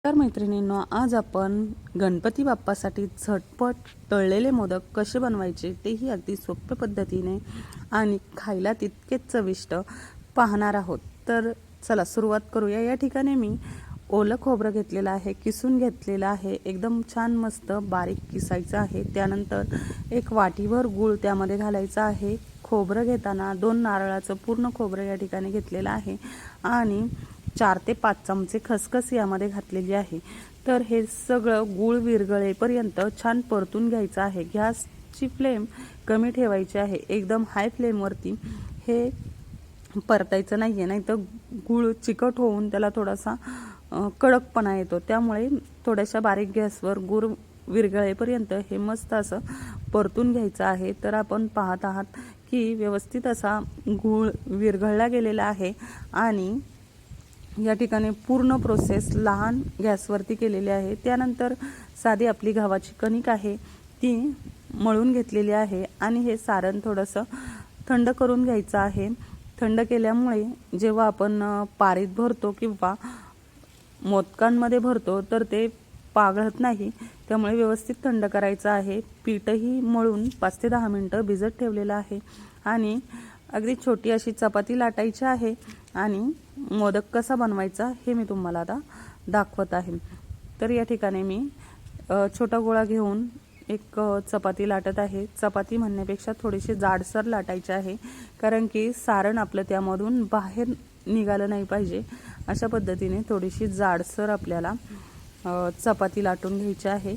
तर मैत्रिणींनो, आज आपण गणपती बाप्पासाठी झटपट तळलेले मोदक कसे बनवायचे तेही अगदी सोप्या पद्धतीने आणि खायला तितकेच चविष्ट पाहणार आहोत। तर चला सुरुवात करूया। या ठिकाणी मी ओलं खोबरं घेतलेलं आहे, किसून घेतलेलं आहे, एकदम छान मस्त बारीक किसायचं आहे। त्यानंतर एक वाटीभर गूळ त्यामध्ये घालायचा आहे। खोबरं घेताना 2 नारळाचं पूर्ण खोबरं या ठिकाणी घेतलेलं आहे आणि 4 ते 5 चमचे खसखस यामध्ये घातलेली आहे। तर हे सगळं गूळ विरघळेपर्यंत छान परतून घ्यायचं आहे। गॅसची फ्लेम कमी ठेवायची आहे, एकदम हाय फ्लेमवरती हे परतायचं नाहीये, नाहीतर गूळ चिकट होऊन त्याला थोडासा कडकपणा येतो। त्यामुळे थोड्याशा बारीक गॅसवर गूळ विरघळेपर्यंत हे मस्त असं परतून घ्यायचं आहे। तर आपण पाहत आहात की व्यवस्थित असा गूळ विरघळला गेलेला आहे आणि या ठिकाणी पूर्ण प्रोसेस लहान गॅसवरती केलेली आहे। त्यानंतर साधी आपली गव्हाची कणिक आहे ती मळून घेतलेली आहे आणि हे सारण थोडंसं थंड करून घ्यायचं आहे। थंड केल्यामुळे जेव्हा आपण पारीत भरतो किंवा मोदकांमध्ये भरतो तर ते पागळत नाही, त्यामुळे व्यवस्थित थंड करायचं आहे। पीठही मळून 5 ते 10 मिनिटं भिजत ठेवलेलं आहे आणि अगदी छोटी अशी चपाती लाटायची आहे आणि मोदक कसा बनवायचा हे मी तुम्हाला आता दाखवत आहे। तर या ठिकाणी मी छोटा गोळा घेऊन एक चपाती लाटत आहे। चपाती म्हणण्यापेक्षा थोडीशी जाडसर लाटायची आहे, कारण की सारण आपलं त्यामधून बाहेर निघालं नाही पाहिजे। अशा पद्धतीने थोडीशी जाडसर आपल्याला चपाती लाटून घ्यायची आहे।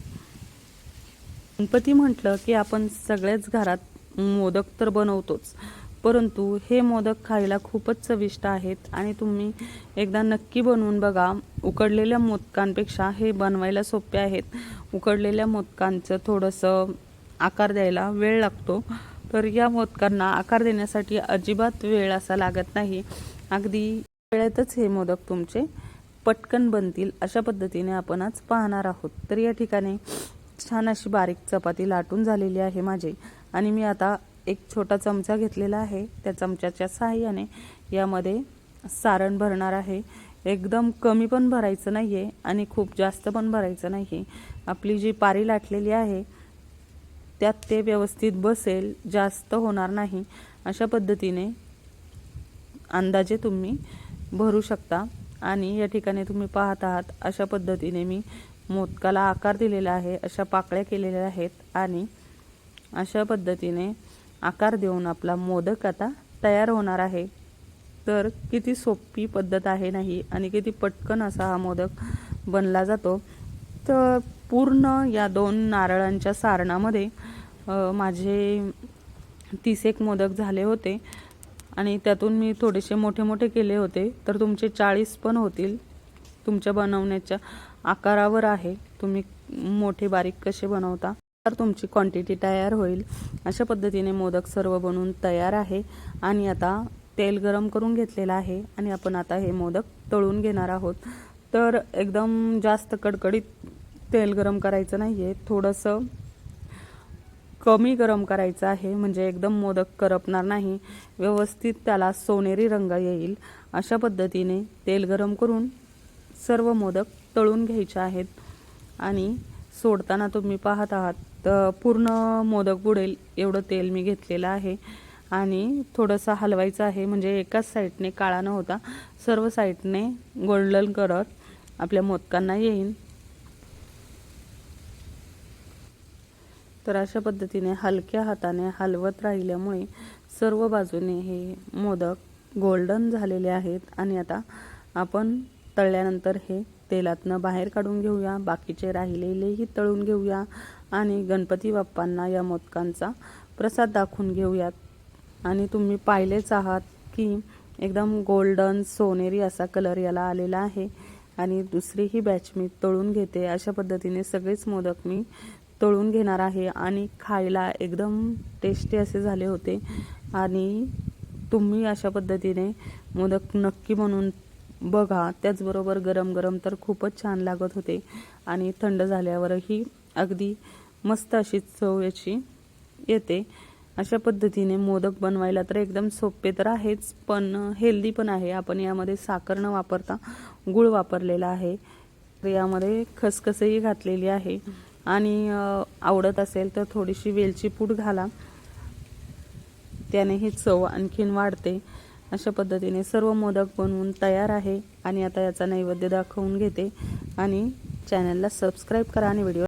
गणपती म्हटलं की आपण सगळ्याच घरात मोदक तर बनवतोच, परंतु हे मोदक खायला खूपच चविष्ट आहेत आणि तुम्ही एकदा नक्की बनवून बघा। उकडलेल्या मोदकांपेक्षा हे बनवायला सोपे आहेत। उकडलेल्या मोदकांचं थोडंसं आकार द्यायला वेळ लागतो, तर या मोदकांना आकार देण्यासाठी अजिबात वेळ असा लागत नाही। अगदी वेळेतच हे मोदक तुमचे पटकन बनतील, अशा पद्धतीने आपण आज पाहणार आहोत। तर या ठिकाणी छान अशी बारीक चपाती लाटून झालेली आहे माझी आणि मी आता एक छोटा चमचा घेतलेला आहे, त्या चमच्याच्या सहाय्याने यामध्ये सारण भरणार आहे। एकदम कमी पण भरायचं नाहीये आणि खूप जास्त पण भरायचं नाही। आपली जी पारी लाटलेली आहे त्यात ते व्यवस्थित बसेल, जास्त होणार नाही, अशा पद्धतीने अंदाजे तुम्ही भरू शकता। आणि या ठिकाणी तुम्ही पाहत आहात अशा पद्धतीने मी मोदकाला आकार दिलेला आहे, अशा पाकळ्या केलेल्या आहेत आणि अशा पद्धतीने आकार देऊन आपला मोदक आता तयार होणार आहे। तर किती सोपी पद्धत आहे नाही आणि किती पटकन असा हा मोदक बनला जातो। तर पूर्ण या 2 नारळांच्या सारणामध्ये माझे 30 मोदक झाले होते आणि त्यातून मी थोडेसे मोठे मोठे केले होते, तर तुमचे 40 पण होतील। तुमच्या बनवण्याच्या आकारावर आहे, तुम्ही मोठे बारीक कसे बनवता तर तुमची क्वांटिटी तयार होईल। अशा पद्धतीने मोदक सर्व बनवून तयार आहे आणि आता तेल गरम करून घेतलेलं आहे आणि आपण आता हे मोदक तळून घेणार आहोत। तर एकदम जास्त कडकडीत तेल गरम करायचं नाहीये, थोडंसं कमी गरम करायचं आहे, म्हणजे एकदम मोदक करपणार नाही, व्यवस्थित त्याला सोनेरी रंग येईल अशा पद्धतीने तेल गरम करून सर्व मोदक तळून घ्यायचे आहेत। आणि सोडताना तुम्ही पाहत आहात पूर्ण मोदक बुडेल एवढं तेल मी घेतलेलं आहे आणि थोडंसं हलवायचं आहे, म्हणजे एकाच साईडने काळा न होता सर्व साईडने गोल्डन कलर आपल्या मोदकांना येईल। तर अशा पद्धतीने हलक्या हाताने हलवत राहिल्यामुळे सर्व बाजूने हे मोदक गोल्डन झालेले आहेत आणि आता आपण तळल्यानंतर हे तेलातनं बाहेर काढून घेऊया, बाकीचे राहिलेलेही तळून घेऊया आणि गणपती बाप्पांना या मोदकांचा प्रसाद दाखवून घेऊयात। आणि तुम्ही पाहिलेच आहात की एकदम गोल्डन सोनेरी असा कलर याला आलेला आहे आणि दुसरीही बॅच मी तळून घेते। अशा पद्धतीने सगळेच मोदक मी तळून घेणार आहे आणि खायला एकदम टेस्टी असे झाले होते आणि तुम्ही अशा पद्धतीने मोदक नक्की बनवून बघा। त्याचबरोबर गरम गरम तर खूपच छान लागत होते आणि थंड झाल्यावरही अगदी मस्त अशी चव याची येते। अशा पद्धतीने मोदक बनवायला तर एकदम सोपे तर आहेच, पण हेल्दी पण आहे। आपण यामध्ये साखर न वापरता गूळ वापरलेला आहे। यामध्ये खसखसही घातलेली आहे आणि आवडत असेल तर थोडीशी वेलची पूड घाला, त्याने ही चव आणखीन वाढते। अशा पद्धतीने सर्व मोदक बनवून तयार आहे आणि आता याचा नैवेद्य दाखवून घेते आणि चॅनलला सबस्क्राईब करा आणि व्हिडिओ